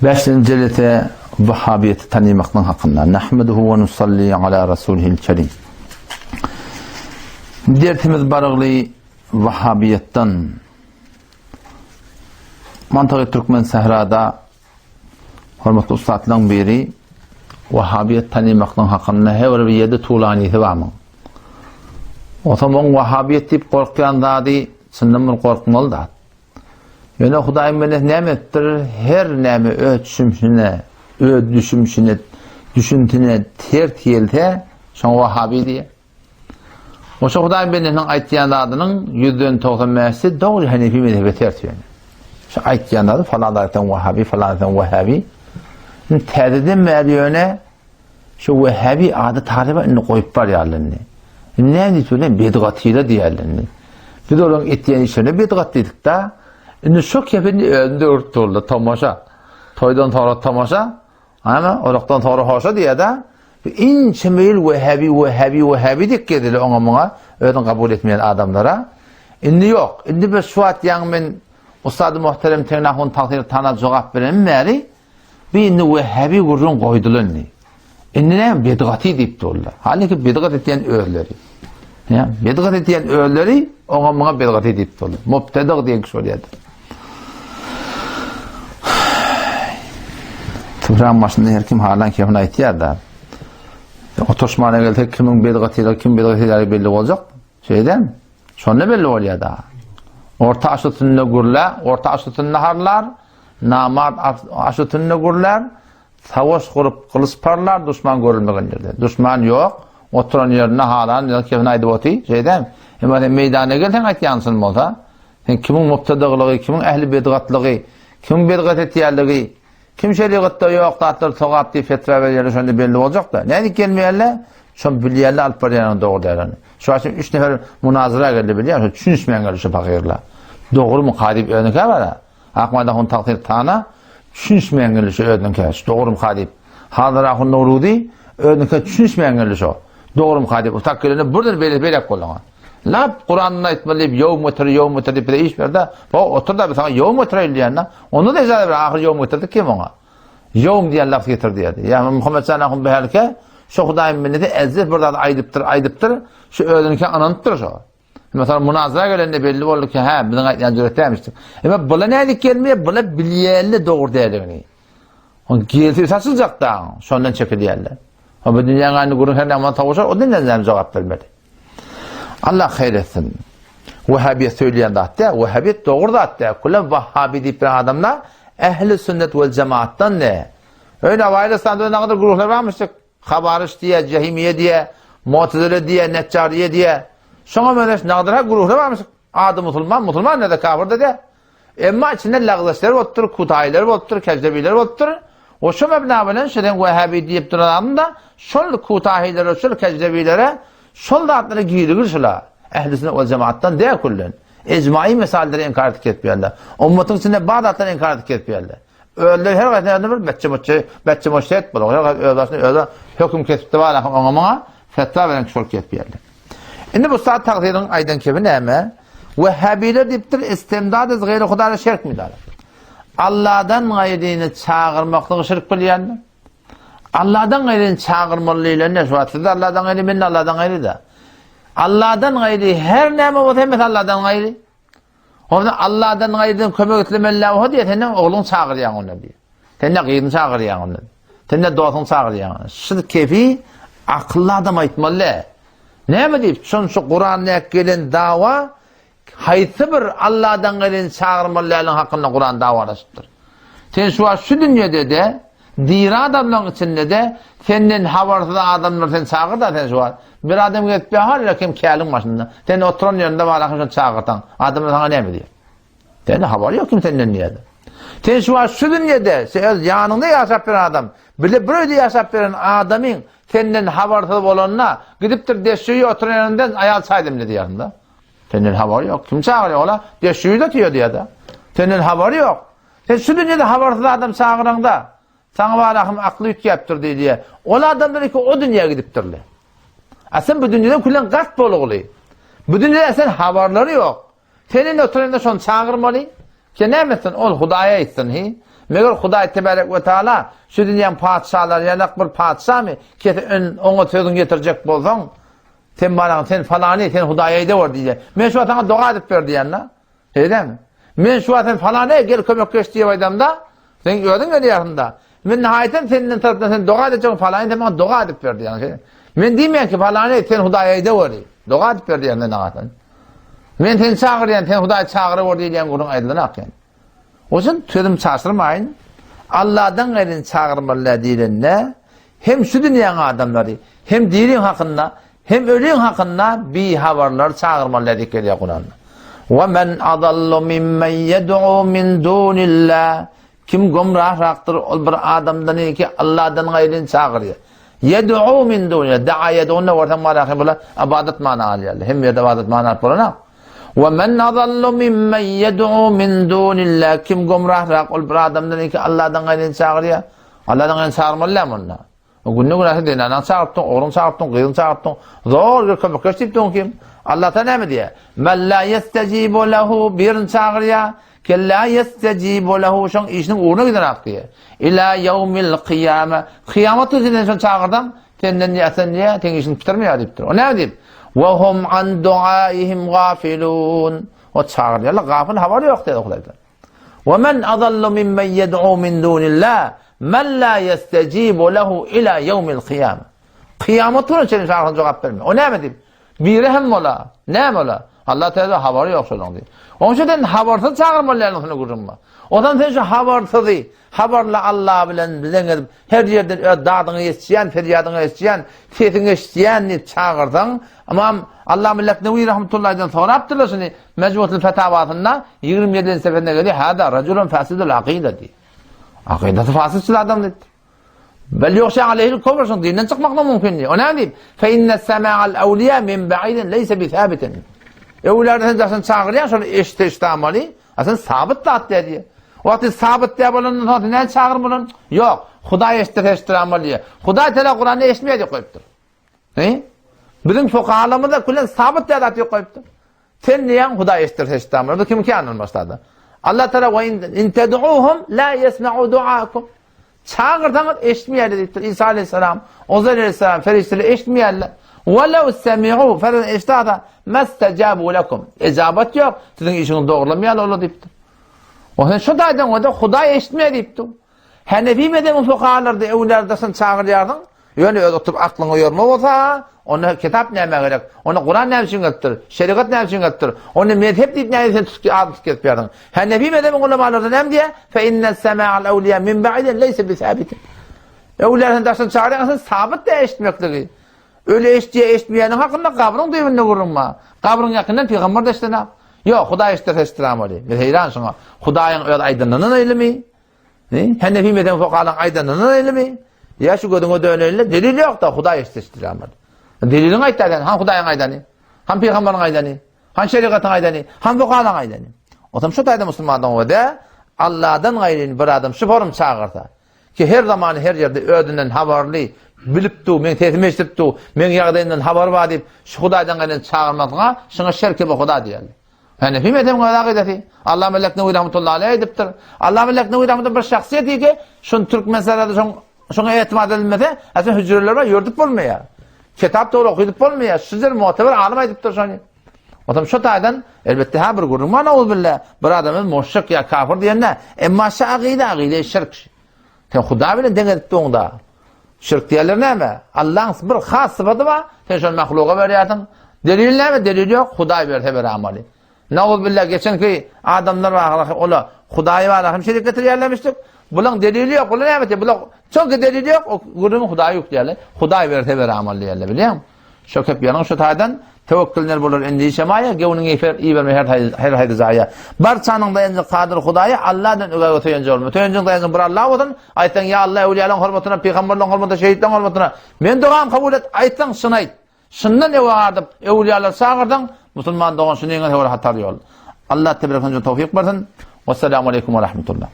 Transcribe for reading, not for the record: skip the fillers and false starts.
Beşinci cilete Vahhabiyeti tanımaktan hakkında. Nahmeduhu ve nusalli ala Resulihil kerim. Dertimiz barıqlı Vahhabiyetten. Mantığı Türkmen Sehra'da hormatlı ustadların biri Vahhabiyet tanımaktan hakkında her bir yedi tuğlaniyeti var mı? O zaman Vahhabiyet deyip korkuyan dadi sınırımın korkmalı da. Yani Hudayım beni nemettir, her nemi ölçümsüne, düşümsüne, düşüntüne tert yelde, son Vahhabi diye. O şu Hudayım beni'nin ayttiyan adının %90'sı doğru Hanefi mezhebi tert yani. Şu ayttiyan adı falan zaten Vahhabi, falan zaten Vahhabi. Terdiden meriyöne şu Vahhabi adı tarife inni koyup var yerlerini. Ne diyorlar? Bidgatıyla diğerlerini. Bir de onun ettiyen işlerine bidgat dedik de şimdi şu kefini önünde örttü oldu tamaşa. Toydan sonra tamaşa ama oraktan sonra hoşa diye de ince meyil Vehhabi dik gedili ona öyle kabul etmeyen adamlara. Şimdi yok. Şimdi bir suat yanımın Ustad-ı Muhterem Ternahun takdir tanı cevap veren meri bir indi Vehhabi gurrun koydular ni. Şimdi ne? Bidgati deyip oldu. Halbuki bidgat ettiyen öğleri. Ya, bidgat ettiyen öğleri ona bidgati deyip oldu. Mubtedak diyen kişi oluyordu. Tıbrağın başında her kim halen kefine ihtiyar da oturuşmana geldi kimin bidgatiyle kim bidgatiyle belli olacak şeyden sonra belli oluyor da orta aşıtınla gurla orta aşıtınla harlar namart aşıtınla gurlar savaş kurup kılıç parlar düşman görülmeyen yerde düşman yok oturan yerine halen kefine idvati şeyden hemen meydana gelden aytyansın molda kimin mubtedaglığı kimin ehli bidgatlığı kimin bidgat etiyerliği kim şeriatta yok tatlı sokak diye fetva verir şöyle belli olacak da. Ne gelmeyenler? Şu bilyerler alıp parayla doğru derler. Şu an 3 nefer münazara geldi biliyor. Düşünmeyen geldi şu bakıyorlar. Doğru mu kadip örnek var ha? Akmada hun takdir tana düşünmeyen geldi şu örnek var. Doğru mu kadip? Hadara hun nurudi örnek düşünmeyen geldi şu. Doğru mu kadip? O takdirlerini buradan böyle kullanın. Lap Kur'an'ına itmeliyip yevm mutir bir de iş verdi. O otur da bir sana yevm mutir diyenler. Onu da izah eder. Ahir yevm mutir kim ona? Yevm diyen laf getirdi dedi. Yani Muhammed sallallahu behelke şu Hudayım beni de ezzet burada da aydıptır. Şu öğlenirken ananıttır şu. Mesela münazara gelende belli oldu ki ha bizim ayetlerini cüretlemiştik. Ama bula ne dedik gelmeye? Bula bilyerli doğru değerlerini. O giyilti saçılacak da sondan çekiliyerler. Ama dünyanın aynı kurun her zaman tavuşar o dinlerden cevap vermedi. Allah hayretsin. Vehhabiyet söyleyen de hatta, Vehhabiyet doğru da hatta. Kula Vahhabi deyip bir adamlar Ehl-i Sünnet vel Cemaat'tan ne? Öyle Avaylıstan'da ne kadar gruplar varmıştık. Habariş diye, Cehimiye diye, Mu'tezile diye, Neccariye diye. Sonra böyle ne kadar gruplar varmıştık. Adı Musulman ne de kafir de de. Ama içinde lağdaşlar ottur, Kutayiler ottur, Kecdebiler ottur. O şu mebnabelen şeyden Vehhabi deyip duran da şol Kutahilere, şol Kecdebilere sol da adları giyilir Ehl-i Sünnet vel Cemaat'tan değil kullen. Ecmai meseleleri inkar etmeyenler. Ummetin içinde bazı adları inkar etmeyenler. Öyle her vakit ne var? Betçe moşet bulur. Öyle hüküm kesipte var ama fetva veren kişi etmeyenler. Şimdi bu saat takdirin aydan kebi ne mi? Vehhabiler deyiptir istimdad gayri Hudayla şirk mi der? Allah'dan gayrini çağırmaklığı şirk bileyenler. Allah'dan gayrini çağırmalıyla ne şu atında Allah'dan gayri minne Allah'dan gayri de. Allah'dan gayri her neyme o demek Allah'dan gayri. Allah'dan gayri'den kömek etlemeli o diye senin oğlun çağırıyan onu diye. Senin gayrini çağırıyan onu. Senin doğasını çağırıyan onu. Şu kefi akıllı adam aytmalı. Ne mi deyip? Şu Kur'an'da gelen dava haytı bir Allah'dan gayrini çağırmalı'nın hakkında Kur'an davalaştır. Sen şu dünyada de dira adamların içinde de senin havarsız adamlar sen çağır da sen şu var. Bir adam gelip bir hal kim kâlin başında. Sen oturan yerinde var akışın çağırtan. Adamlar sana ne mi diyor? Senin haber yok kim senin niyede. Sen şu var şu dünyada sen yanında yaşap bir adam. Böyle yaşap bir adamın senin havarsız olanına gidiptir deşüyü oturan yerinden ayal saydım dedi yanında. Senin haber yok. Kim çağırıyor ola? Deşüyü de diyor diye de. Senin haber yok. Sen şu dünyada havarsız adam çağıran da sana var aklı yük yaptır diye. O adamlar ki o dünyaya gidiptirler. Sen bu dünyadan kullan kat bol oluyor. Bu dünyada sen haberleri yok. Senin oturanda şunu çağırmalı. Ki ne misin? Ol Hudaya etsin. Meger Hudaý tebarek we taala şu dünýäň padşahlary ýanak bir padşa mı oňa sözüň getirjek bolsaň sen bana sen falany sen Hudaýa eder diýe. Men şu ataňa doga edip berdi ýanna. Edem. Men şu atan falany gel kömekleş diýip aýdamda sen gördüň mü ýarynda. Men haýtan senden tarapdan sen doga edip falany sen doga edip berdi ýanna. Men diýmeýän ki falany sen Hudaýa eder. Doga edip berdi ýanna nagatan. Men sen çağırýan sen Hudaý çağıryp diýen gurun aýdylan akyn. Oşun sözüm çaşdyrmaýyn. Allahdan gaýryn çağırmalar diýilende hem şu dünýäň adamlary hem dinin hakynda hem ölüň hakynda bir habarlar çağırmalar diýilýär Kur'an. Wa men adallu mimmen yed'u min dunillah. Kim gomrahraktır ol bir adamdan ki Allah'dan gaýryn çağırýar. Yed'u min dunillah. Da'a yed'una wa tamara bula ibadet mana alýar. Hem ýerde ibadet mana bolana. وَمَنْ أَضَلُّ مِمَّنْ يَدْعُو مِنْ دُونِ اللّٰهِ Kim gomrahrak ol bir adamdan ki Allah'dan gaýryn çağırýar. Allah'dan gaýryn çağırmalar mı? O günne günahı diýen anan çağırtdyň, oğlun çağırtdyň, gyzyn çağırtdyň. Zor bir köpek geçipdiň kim? Allah'tan näme diýär? Men la yestecibu lehu birin çağırýar. Ke la yestecibu lehu şoň işiniň uğruna giderak diýär. İlâ yevmil kıyame. Kıyamet gününe şoň çağırdan senden ýasan diýär, sen işini bitirmeýär diýipdir. O näme diýip? وَهُمْ عَنْ دُعَائِهِمْ غَافِلُونَ O çağırıyorlar, gafil haber yok dedi Hudaýda. وَمَنْ أَضَلُّ مِمَّنْ يَدْعُو مِنْ دُونِ اللّٰهِ مَنْ لَا يَسْتَجِيبُ لَهُ إِلَى يَوْمِ الْقِيَامَةِ Kıyametine senin çağırın cevap vermiyor. O ne mi diyeyim? Biri hem ola, ne mi ola? Allah Teala haberi yok şöyle diyor. Onun için habersız çağırmalarını sana kurulma. Odan sen şu habersızı, haberle Allah bilen bilen her yerden dağdığını isteyen, feryadını isteyen, sesini isteyen çağırsan, ama Allah millet Nevi rahmetullah'dan sonra yaptırırsın. Mecmuatul Fetavatında 27. seferinde geliyor. Hada raculun fasidul akide diyor. Akidesi fasidçil adam dedi. Bel yoksa aleyhil kofursun dininden çıkmak da mümkün değil. O ne diyeyim? Fe inne sema'al evliya min ba'idin leyse bi thabitin. Evlilerden sen çağırıyor sonra işte amali. Aslında sabit de at diye. O vakti sabit diye bulunun sonra ne çağırmılın? Yok. Hudaý eştir amali. Hudaý Teala Kur'an'ı eşmeye diye koyuptur. Ne? Bizim fukahalarımızda kullen sabit diye atıyor koyuptur. Sen niyen Hudaý eştir amali? Bu kim ki anılmışlardı? Allah Teala ve in ted'uhum la yesma'u du'akum. Çağırdanız eşitmeýärler diýipdir. İsa aleyhisselam, Ozer aleyhisselam ferişteler eşitmeýärler. Walaw semi'u falan eştada mastajabu lekum. Icabet yok. Sizin işiniz doğrulamaýar olur diýipdir. O şu daýdan o da Hudaý eşitmeýär diýipdir. Hanefi mezhebi fukahalarda evlerdesin çağırýardyň. Ýöne oturup aklyňy ýorma bolsa, onu kitap näme gerek? Onu Kur'an näme üçin getdir? Şeriat näme üçin getdir? Onu mezhep diýip näme tutki adyp ketýärdiň. Hanefi mezhebi ulamalardan hem diýe fe innes sema'al awliya min ba'idin leyse bi sabitin. Evlerden daşyn çağırýan sabit de eşitmekligi. Öyle eşitmeýäniň hakynda kabryň döwünde gurulma. Kabryň ýakyndan peýgamber de eşitene. Ýok, Hudaý eşittirem oli. Men heýran şoňa. Hudaýyň öz aýdynlygyny ilmi. Hanefi mezhebi fukahalar aýdynlygyny ilmi. Ya şu gödüňe döneyle delil yok da Hudaý eşittirem. Delilin aýtdan, han Hudaýyň aýdany, han peýgamberiň aýdany, han şeriatyň aýdany, han fukahalyň aýdany. Otam şu taýda musulmandan wada Allah'dan gaýryn bir adam şu forum çağırsa ki her zaman her ýerde ödünden habarly bilipdi, men teslim etipdi, men ýagdaýyndan habar bar diýip şu Hudaýdan gaýryn çağırmagyna şoňa şerke bu Hudaý diýerler. Yani fi medem gaýryn Allah melek Nevi rahmetullahi aleyh edipdir. Allah melek Nevi rahmetullahi bir şahsiýet ki şun Türk meselede şoňa etimad edilmese, aslında hücreler var ýörtüp bolmaýar. Kitap da okuýup bolmaýar. Sizler muteber alim aýdypdyr şonu. Otam şu taýdan elbetde ha bir gurulma nauz billah. Bir adamyň müşrik ya kafir diýende, emma şu agide şirk. Sen Hudaý bilen deňedipdi onda. Şirk diýerler näme? Allah'ın bir has sıfaty bar. Sen şol mahluga berýärdiň. Delil näme? Delil ýok. Hudaý berse ber amali. Nauz billah geçenki adamlar bar, ola Hudaý bar hem şerik getirýärlemişdik. Bulan delili yok. Bulan näme? Bulan çok delili yok. O gurulma Hudaý yok diýerler. Hudaý berse ber amal diýerler, bilýän? Şu köp ýanyň şu taýdan tewekkülner bolar endişemaýa, gewniň iýberme her haýda zaýa. Barçanyň da endi qadir Hudaý Allahdan öňe götürýän bolma. Töňjüň daýan bir Allah bolan, aýtaň ya Allah öwliýalaryň hormatyna, peýgamberleriň hormatyna, şeýitlaryň hormatyna men dogam kabul et, aýtaň şunaýt. Şundan ewadyp öwliýalar çağırdyň, musulman dogan şunyň hatar ýol. Allah tebaraka ve tawfik bersin. Wassalamu aleykum we rahmetullah.